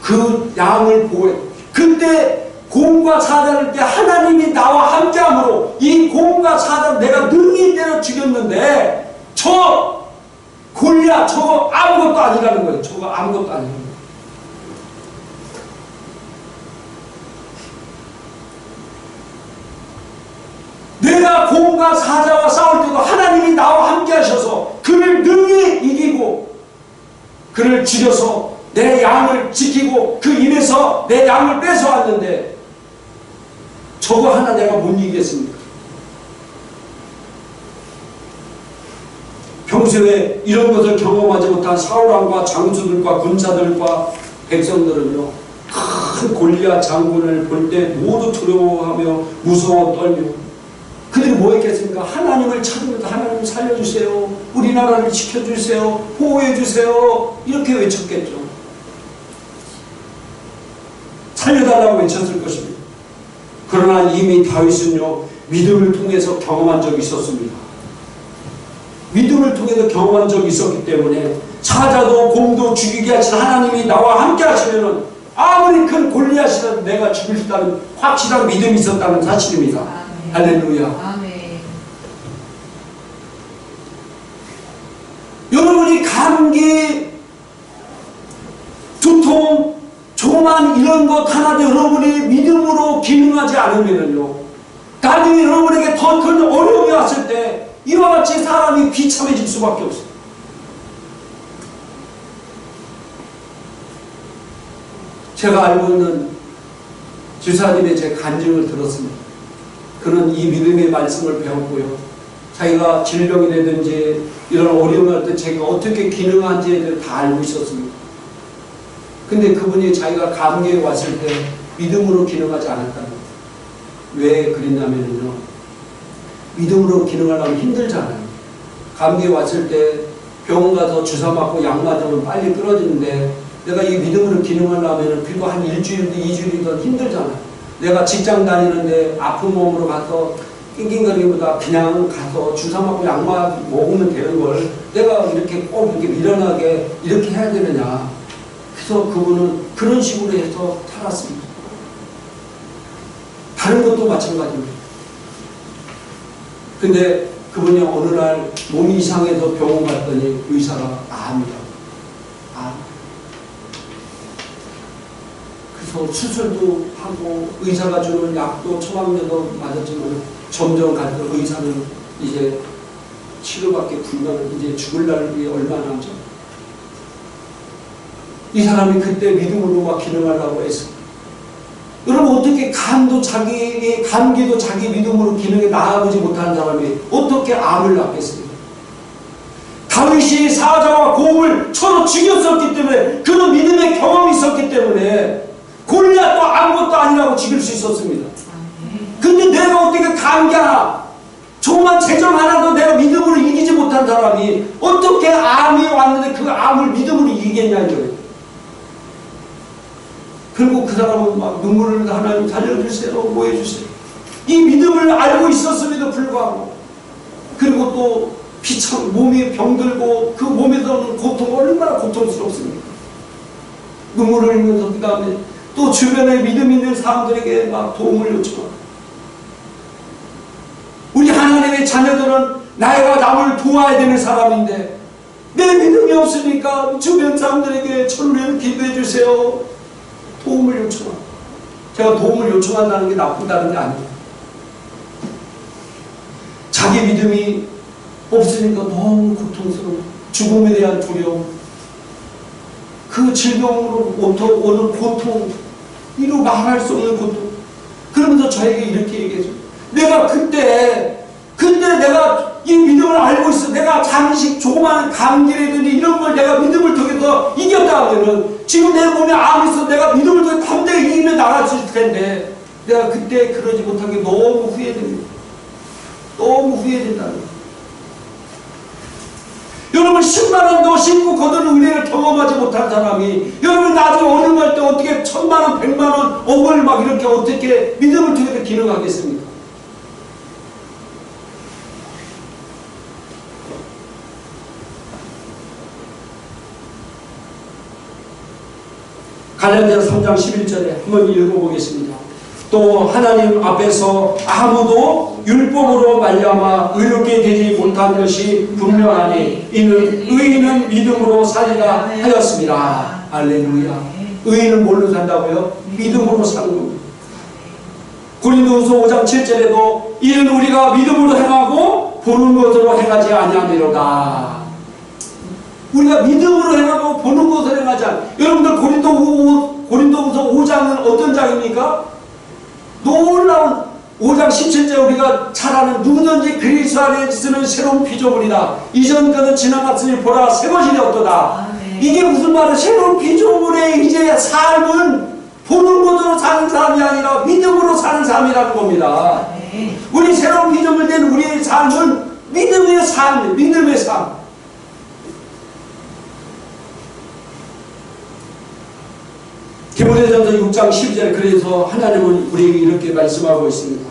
그 양을 보호해. 근데 곰과 사자를 때 하나님이 나와 함께함으로 이 곰과 사자를 내가 능히 때려 죽였는데 저 골리앗 저거 아무것도 아니라는 거예요. 저거 아무것도 아니라는 거예요. 내가 공과 사자와 싸울 때도 하나님이 나와 함께 하셔서 그를 능히 이기고 그를 죽여서 내 양을 지키고 그 입에서 내 양을 뺏어왔는데 저거 하나 내가 못 이기겠습니까? 평소에 이런 것을 경험하지 못한 사울왕과 장수들과 군사들과 백성들은요, 큰 골리앗 장군을 볼 때 모두 두려워하며 무서워 떨며, 그들이 뭐 했겠습니까? 하나님을 찾으면서 하나님 살려주세요, 우리나라를 지켜주세요, 보호해주세요, 이렇게 외쳤겠죠. 살려달라고 외쳤을 것입니다. 그러나 이미 다윗은요, 믿음을 통해서 경험한 적이 있었습니다. 믿음을 통해서 경험한 적이 있었기 때문에 사자도 곰도 죽이게 하신 하나님이 나와 함께 하시면은 아무리 큰 골리앗이라도 내가 죽일 수 있다는 확실한 믿음이 있었다는 사실입니다. 아멘. 할렐루야. 아멘. 여러분이 감기, 두통, 조만 이런 것 하나도 여러분이 믿음으로 기능하지 않으면요, 나중에 여러분에게 더 큰 어려움이 왔을 때 이와 같이 사람이 비참해질 수밖에 없어요. 제가 알고 있는 주사님의 제 간증을 들었습니다. 그는 이 믿음의 말씀을 배웠고요, 자기가 질병이 되든지 이런 어려움이 올 때 제가 어떻게 기능하는지에 대해 다 알고 있었습니다. 근데 그분이 자기가 감기에 왔을 때 믿음으로 기능하지 않았다는 거예요. 왜 그랬냐면요, 믿음으로 기능하려면 힘들잖아요. 감기에 왔을 때 병원 가서 주사 맞고 약 맞으면 빨리 끊어지는데, 내가 이 믿음으로 기능하려면 그래도 한 일주일이든 2주일이든 힘들잖아요. 내가 직장 다니는데 아픈 몸으로 가서 낑낑거리기보다 그냥 가서 주사 맞고 약 먹으면 되는 걸 내가 이렇게 꼭 이렇게 미련하게 이렇게 해야 되느냐. 그래서 그분은 그런 식으로 해서 살았습니다. 다른 것도 마찬가지입니다. 근데 그분이 어느 날 몸이 이상해서 병원 갔더니 의사가 암이라고. 암. 그래서 수술도 하고 의사가 주는 약도 처방전도 맞았지만 점점 갈수록 의사는 이제 치료밖에 불가능, 이제 죽을 날이 얼마 남죠. 이 사람이 그때 믿음으로 막 기능하려고 했습니다. 여러분, 어떻게 감기도 자기 믿음으로 기능에 나아가지 못하는 사람이 어떻게 암을 낫겠습니까? 다윗이 사자와 곰을 쳐서 죽였었기 때문에, 그는 믿음의 경험이 있었기 때문에 골리앗도 아무것도 아니라고 죽일 수 있었습니다. 근데 내가 어떻게 감기 하나, 조그만 재정 하나도 내가 믿음으로 이기지 못한 사람이 어떻게 암이 왔는데 그 암을 믿음으로 이기겠냐는 거예요. 결국 그 사람은 막 눈물을 흘리면서 하나님 살려주세요, 뭐 해주세요. 이 믿음을 알고 있었음에도 불구하고, 그리고 또 비참 몸이 병들고 그 몸에서 오는 고통, 얼마나 고통스럽습니까? 눈물을 흘리면서 그 다음에 또 주변에 믿음 있는 사람들에게 막 도움을 요청하고, 우리 하나님의 자녀들은 나와 남을 도와야 되는 사람인데 내 믿음이 없으니까 주변 사람들에게 저를 기도해 주세요, 도움을 요청하고. 제가 도움을 요청한다는 게 나쁘다는 게 아니에요. 자기 믿음이 없으니까 너무 고통스러워, 죽음에 대한 두려움, 그 질병으로 오는 고통, 이루 말할 수 없는 고통. 그러면서 저에게 이렇게 얘기해줘. 내가 그때 내가 이 믿음을 알고 있어, 내가 잠시 조그마한 감기라든지 이런 걸 내가 믿음을 통해서 이겼다 하면은 지금 내 몸에 암이 있어 내가 믿음을 통해 담대히 이기면 나갈 수 있을 텐데, 내가 그때 그러지 못한 게 너무 후회됩니다. 너무 후회된다는 거예요. 여러분, 10만원도 신고 거두는 은혜를 경험하지 못한 사람이 여러분 나중에 어려움할 때 어떻게 1000만원, 100만원, 억을 막 이렇게 어떻게 믿음을 통해서 기능하겠습니까? 갈라디아서 3장 11절에 한번 읽어보겠습니다. 또 하나님 앞에서 아무도 율법으로 말미암아 의롭게 되지 못한 것이 분명하니 이는 의인은 믿음으로 살리라 하였습니다. 할렐루야. 의인은 뭘로 산다고요? 믿음으로 사는 겁니다. 고린도후서 5장 7절에도 이는 우리가 믿음으로 행하고 보는 것으로 행하지 아니하미로다. 우리가 믿음으로 행하고 보는 것으로 행하지 않. 여러분들 고린도후서 5장은 어떤 장입니까? 놀라운 5장 17절 우리가 잘 아는 누구든지 그리스도 안에 있으는 새로운 피조물이다. 이전 것은 지나갔으니 보라 새 것이 되었도다. 이게 무슨 말이야? 새로운 피조물의 이제 삶은 보는 것으로 사는 삶이 아니라 믿음으로 사는 삶이라는 겁니다. 우리 새로운 피조물 된 우리의 삶은 믿음의 삶, 믿음의 삶. 디모데전서 6장 12절 그래서 하나님은 우리에게 이렇게 말씀하고 있습니다.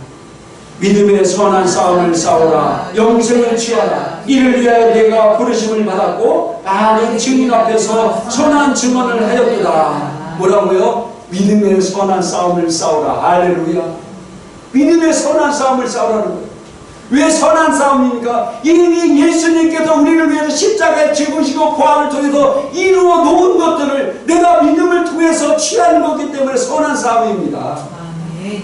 믿음의 선한 싸움을 싸우라. 영생을 취하라. 이를 위하여 내가 부르심을 받았고 많은 증인 앞에서 선한 증언을 하였도다. 뭐라고요? 믿음의 선한 싸움을 싸우라. 할렐루야. 믿음의 선한 싸움을 싸우라는 거예요. 왜 선한 싸움입니까? 이미 예수님께서 우리를 위해서 십자가에 죽으시고 부활을 통해서 이루어 놓은 것들을 내가 믿음을 통해서 취하는 거기 때문에 선한 싸움입니다. 아멘.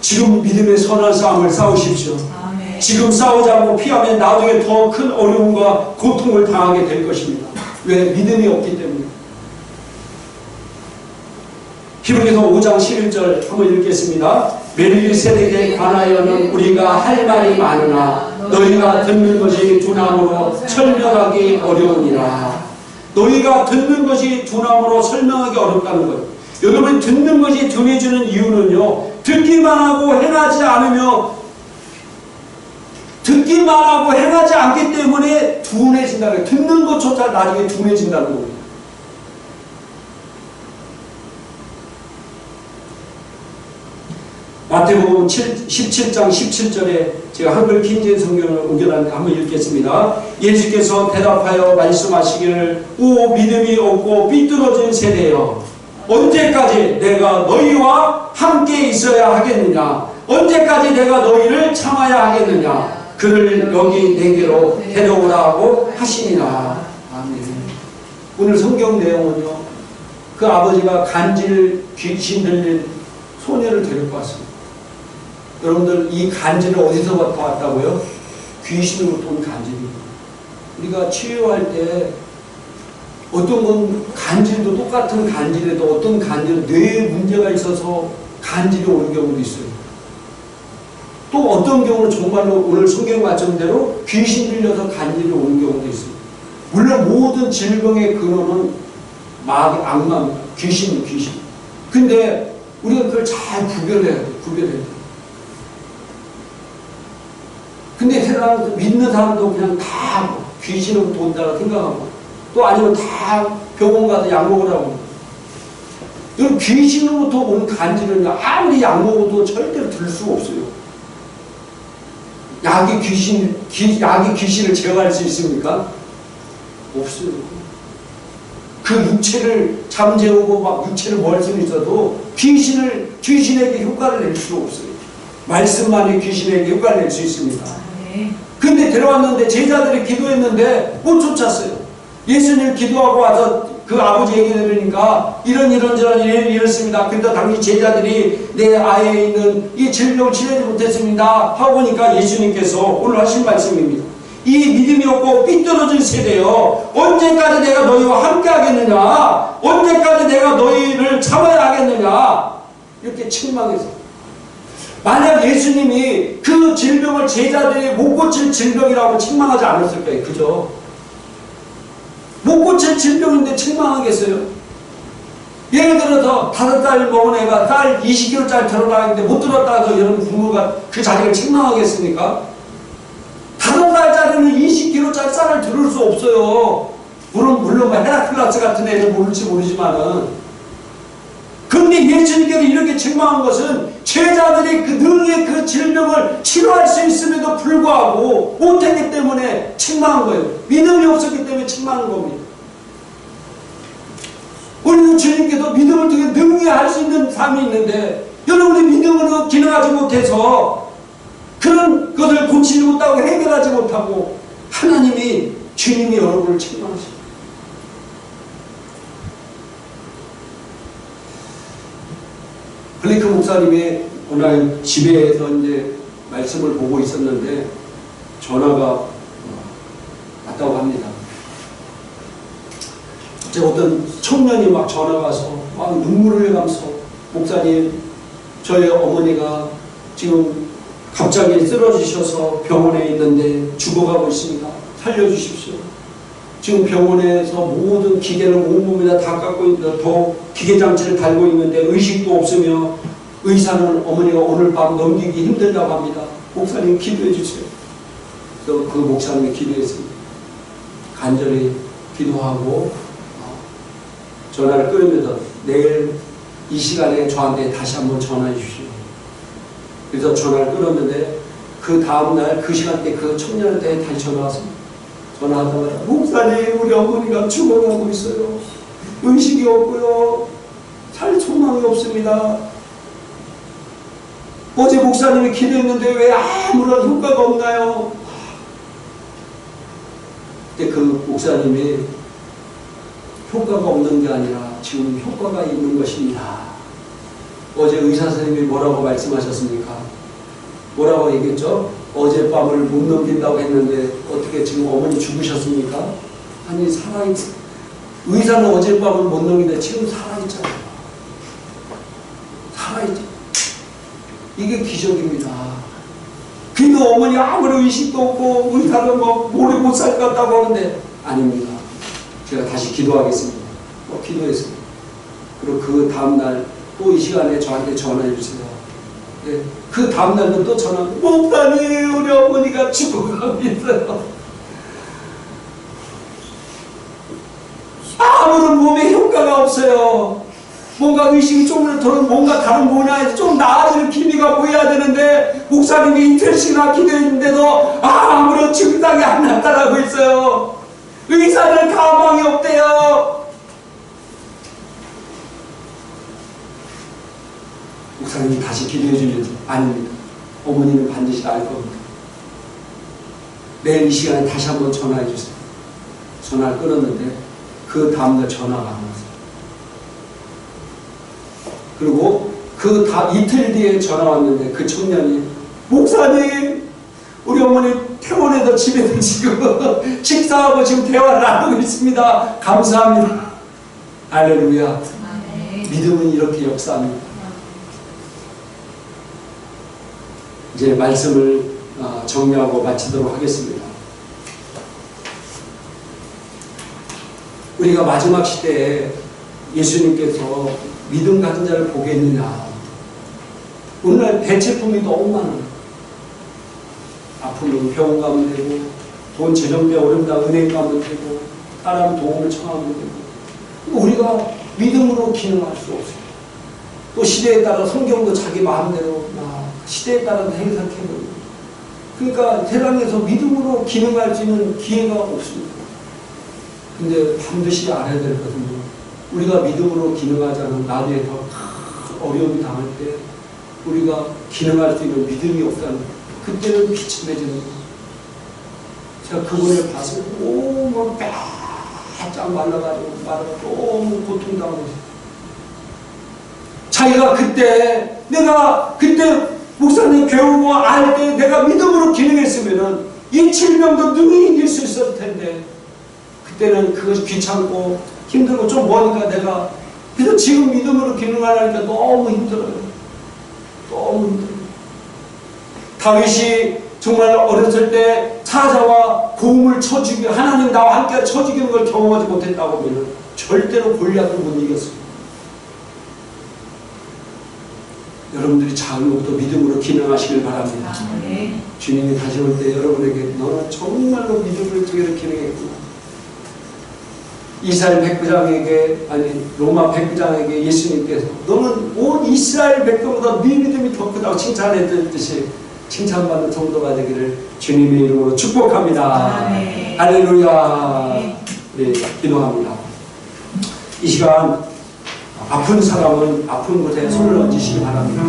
지금 믿음의 선한 싸움을 싸우십시오. 아멘. 지금 싸우지 않고 피하면 나중에 더 큰 어려움과 고통을 당하게 될 것입니다. 왜? 믿음이 없기 때문에. 히브리서 5장 11절 한번 읽겠습니다. 멜기세덱에 관하여는 우리가 할 말이 많으나 너희가 듣는 것이 둔함으로 설명하기 어려우니라. 너희가 듣는 것이 둔함으로 설명하기 어렵다는 거예요. 여러분 듣는 것이 둔해지는 이유는요. 듣기만 하고 행하지 않으며 듣기만 하고 행하지 않기 때문에 둔해진다는 거예요. 듣는 것조차 나중에 둔해진다는 겁니다. 마태복음 17장 17절에 제가 한글 킹제임 성경을 옮겨놨는데 한번 읽겠습니다. 예수께서 대답하여 말씀하시기를 오 믿음이 없고 삐뚤어진 세대여 언제까지 내가 너희와 함께 있어야 하겠느냐 언제까지 내가 너희를 참아야 하겠느냐 그를 여기 내게로 데려오라 하고 하시니라. 아멘. 오늘 성경 내용은요 그 아버지가 간질 귀신 들린 소녀를 데리고 왔습니다. 여러분들 이 간질을 어디서부터 왔다고요? 귀신으로부터 온 간질입니다. 우리가 치유할 때 어떤 건 간질도 똑같은 간질에도 어떤 간질은 뇌에 문제가 있어서 간질이 오는 경우도 있어요. 또 어떤 경우는 정말로 오늘 성경 말씀대로 귀신 들려서 간질이 오는 경우도 있어요. 물론 모든 질병의 근원은 악마입니다. 귀신이 귀신. 근데 우리가 그걸 잘 구별해야 돼. 구별해야 돼. 근데 세상에서 믿는 사람도 그냥 다 귀신으로부터 온다고 생각하고 또 아니면 다 병원 가서 약 먹으라고. 여러분 귀신으로부터 온 간질은 아무리 약 먹어도 절대로 들 수가 없어요. 약이 귀신을 제어할 수 있습니까? 없어요. 그 육체를 잠재우고 막 육체를 뭘 수는 있어도 귀신에게 효과를 낼 수가 없어요. 말씀만이 귀신에게 효과를 낼 수 있습니다. 근데 들어왔는데 제자들이 기도했는데 못 쫓았어요. 예수님 기도하고 와서 그 아버지 얘기 들으니까 이런저런 이렇습니다. 근데 당시 제자들이 내 아이에 있는 이 질병을 치료하지 못했습니다 하고 보니까 예수님께서 오늘 하신 말씀입니다. 이 믿음이 없고 삐뚤어진 세대여 언제까지 내가 너희와 함께 하겠느냐 언제까지 내가 너희를 참아야 하겠느냐 이렇게 책망해서 만약 예수님이 그 질병을 제자들이 못 고칠 질병이라고 책망하지 않았을 거예요. 그죠? 못 고칠 질병인데 책망하겠어요? 예를 들어서 5살 먹은 애가 딸 20kg짜리 들어가는데 못 들었다고 여러분 부모가 그 자식을 책망하겠습니까? 5살짜리는 20kg짜리 쌀을 들을 수 없어요. 물론 헤라클라스 같은 애는 모를지 모르지만은. 근데 예수님께서 이렇게 책망한 것은 제자들이 그 능히 그 질병을 치료할 수 있음에도 불구하고 못했기 때문에 책망한 거예요. 믿음이 없었기 때문에 책망한 겁니다. 우리는 주님께서 믿음을 통해 능히 할 수 있는 삶이 있는데 여러분이 믿음으로 기능하지 못해서 그런 것을 고치지 못하고 해결하지 못하고 하나님이 주님이 여러분을 책망하십니다. 클리크 목사님이 오늘 집에서 이제 말씀을 보고 있었는데 전화가 왔다고 합니다. 제가 어떤 청년이 막 전화가 와서 막 눈물을 흘리면서 목사님, 저희 어머니가 지금 갑자기 쓰러지셔서 병원에 있는데 죽어가고 있습니다. 살려주십시오. 지금 병원에서 모든 기계를 온몸에다 다 깎고 있는데 더 기계장치를 달고 있는데 의식도 없으며 의사는 어머니가 오늘 밤 넘기기 힘들다고 합니다. 목사님 기도해 주세요. 그래서 그 목사님이 기도했습니다. 간절히 기도하고 전화를 끊으면서 내일 이 시간에 저한테 다시 한번 전화해 주십시오. 그래서 전화를 끊었는데 그 다음날 그 시간대 그 청년한테 다시 전화 왔습니다. 전화하자마자 목사님, 우리 어머니가 죽어가고 있어요. 의식이 없고요. 살 소망이 없습니다. 어제 목사님이 기도했는데 왜 아무런 효과가 없나요? 그때 그 목사님이 효과가 없는 게 아니라 지금 효과가 있는 것입니다. 어제 의사 선생님이 뭐라고 말씀하셨습니까? 뭐라고 얘기했죠? 어젯밤을 못 넘긴다고 했는데 어떻게 지금 어머니 죽으셨습니까? 아니 살아있. 의사는 어젯밤을 못 넘기는데 지금 살아있잖아요. 살아있죠. 이게 기적입니다. 그래도 어머니 아무런 의식도 없고 의사는 뭐 오래 못 살 것 같다고 하는데 아닙니다. 제가 다시 기도하겠습니다. 기도했습니다. 그리고 그 다음날 또 이 시간에 저한테 전화해 주세요. 네. 그 다음날도 또 전화, 목사님, 우리 어머니가 죽어가고 있어요. 아무런 몸에 효과가 없어요. 뭔가 의식이 좀 더 뭔가 다른 분야에서 좀 나아지는 기미가 보여야 되는데 목사님이 이틀씩이나 기도했는데도 아무런 증상이 안 나타나고 있어요. 의사는 가망이 없대요. 목사님이 다시 기도해 주면서 아닙니다. 어머니는 반드시 알 겁니다. 내일 이 시간에 다시 한번 전화해 주세요. 전화를 끊었는데 그 다음날 전화가 안 왔어요. 그리고 그 이틀 뒤에 전화 왔는데 그 청년이 목사님, 우리 어머니 퇴원해서 집에서 지금 식사하고 지금 대화를 나누고 있습니다. 감사합니다. 할렐루야. 믿음은 이렇게 역사합니다. 이제 말씀을 정리하고 마치도록 하겠습니다. 우리가 마지막 시대에 예수님께서 믿음 가진 자를 보겠느냐. 오늘날 대체품이 너무 많아요. 아프면 병원 가면 되고, 돈 재정비가 어렵다 은행 가면 되고, 사람 도움을 청하면 되고. 우리가 믿음으로 기능할 수 없어요. 또 시대에 따라 성경도 자기 마음대로 시대에 따라서 해석해버리고. 그러니까 세상에서 믿음으로 기능할 수 있는 기회가 없습니다. 근데 반드시 알아야 될 것은 우리가 믿음으로 기능하지 않으면 나중에 더 어려움이 당할 때 우리가 기능할 수 있는 믿음이 없다는 거예요. 그때는 비참해지는 거예요. 제가 그분을 봤을 때 너무 바짝 말라가지고 너무 고통당하고 있어요. 자기가 그때 내가 그때 목사님 배우고 알 때 내가 믿음으로 기능했으면은 이 질병도 능히 이길 수 있었을 텐데 그때는 그것이 귀찮고 힘들고 좀 뭐니까 내가 그래서 지금 믿음으로 기능하려니까 너무 힘들어요. 너무 힘들어요. 다윗이 정말 어렸을 때 사자와 곰을 쳐죽이 하나님 나와 함께 쳐죽이는 걸 경험하지 못했다고 하면 절대로 골리앗을 못 이겼어요. 여러분들이 작은 것부터 믿음으로 기능하시길 바랍니다. 네. 주님이 다시 올 때 여러분에게 너는 정말로 믿음을 통해서 기능했구나. 이스라엘 백부장에게 아니 로마 백부장에게 예수님께서 너는 온 이스라엘 백성보다 네 믿음이 더 크다고 칭찬했듯이 칭찬받는 성도가 되기를 주님의 이름으로 축복합니다. 네. 할렐루야. 네. 네, 기도합니다. 이 시간 아픈 사람은 아픈 곳에 손을 얹으시기 바랍니다.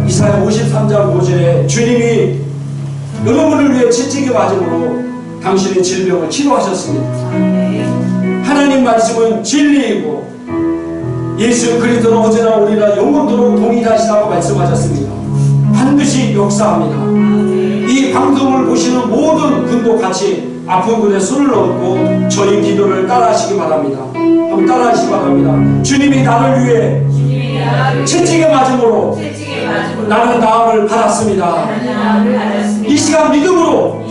이사야 53장 5절에 주님이 여러분을 위해 채찍에 맞음으로 당신의 질병을 치료하셨습니다. 하나님 말씀은 진리이고 예수 그리스도는 어제나 오늘이나 영원토록 동일하시다고 말씀하셨습니다. 반드시 역사합니다. 이 방송을 보시는 모든 분도 같이 아픈 분의 손을 얹고 저희 기도를 따라하시기 바랍니다. 한번 따라하시기 바랍니다. 주님이 나를 위해 채찍에 맞음으로 나는 나음을 받았습니다. 이 시간 믿음으로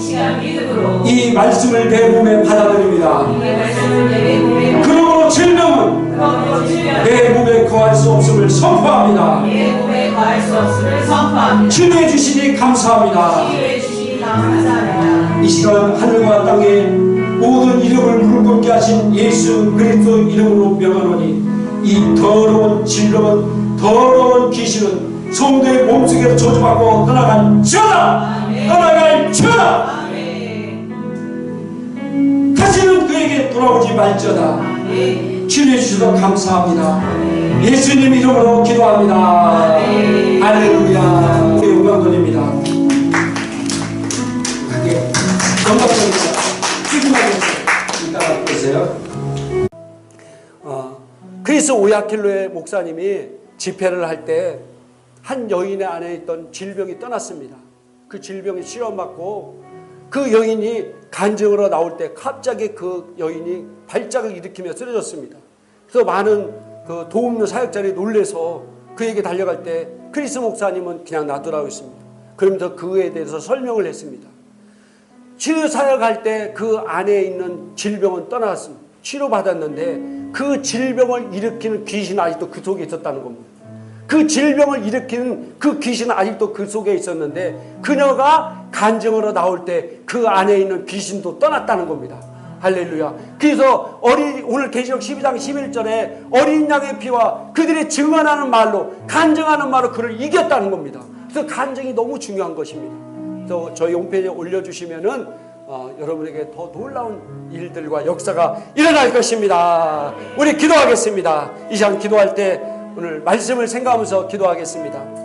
이 말씀을 내 몸에 받아들입니다. 그러므로 질병은 내 몸에 거할 수 없음을 선포합니다. 치료해 주시니 감사합니다. 이 시간 하늘과 땅의 모든 이름을 무릎 꿇게 하신 예수 그리스도 이름으로 명하노니 이 더러운 질병은 더러운 귀신은 성도의 몸속에서 저주받고 떠나갈지어다. 떠나갈지어다. 다시는 그에게 돌아오지 말지어다. 치료해 주셔서 감사합니다. 예수님 이름으로 기도합니다. 할렐루야. 영광 돌립니다. 영광 돌립니다. 지금하게 이따가 보세요. 크리스 오야킬로의 목사님이 집회를 할 때 한 여인의 안에 있던 질병이 떠났습니다. 그 질병이 치료받고 그 여인이 간증으로 나올 때 갑자기 그 여인이 발작을 일으키며 쓰러졌습니다. 그래서 많은 그 도움요 사역자들이 놀래서 그에게 달려갈 때 크리스 목사님은 그냥 놔두라고 했습니다. 그러면서 그에 대해서 설명을 했습니다. 치료 사역할 때 그 안에 있는 질병은 떠났습니다. 치료받았는데 그 질병을 일으키는 귀신은 아직도 그 속에 있었다는 겁니다. 그 질병을 일으키는 그 귀신은 아직도 그 속에 있었는데 그녀가 간증으로 나올 때 그 안에 있는 귀신도 떠났다는 겁니다. 할렐루야. 그래서 오늘 계시록 12장 11절에 어린 양의 피와 그들이 증언하는 말로 간증하는 말로 그를 이겼다는 겁니다. 그래서 간증이 너무 중요한 것입니다. 그래서 저희 홈페이지에 올려주시면은 여러분에게 더 놀라운 일들과 역사가 일어날 것입니다. 우리 기도하겠습니다. 이 시간 기도할 때 오늘 말씀을 생각하면서 기도하겠습니다.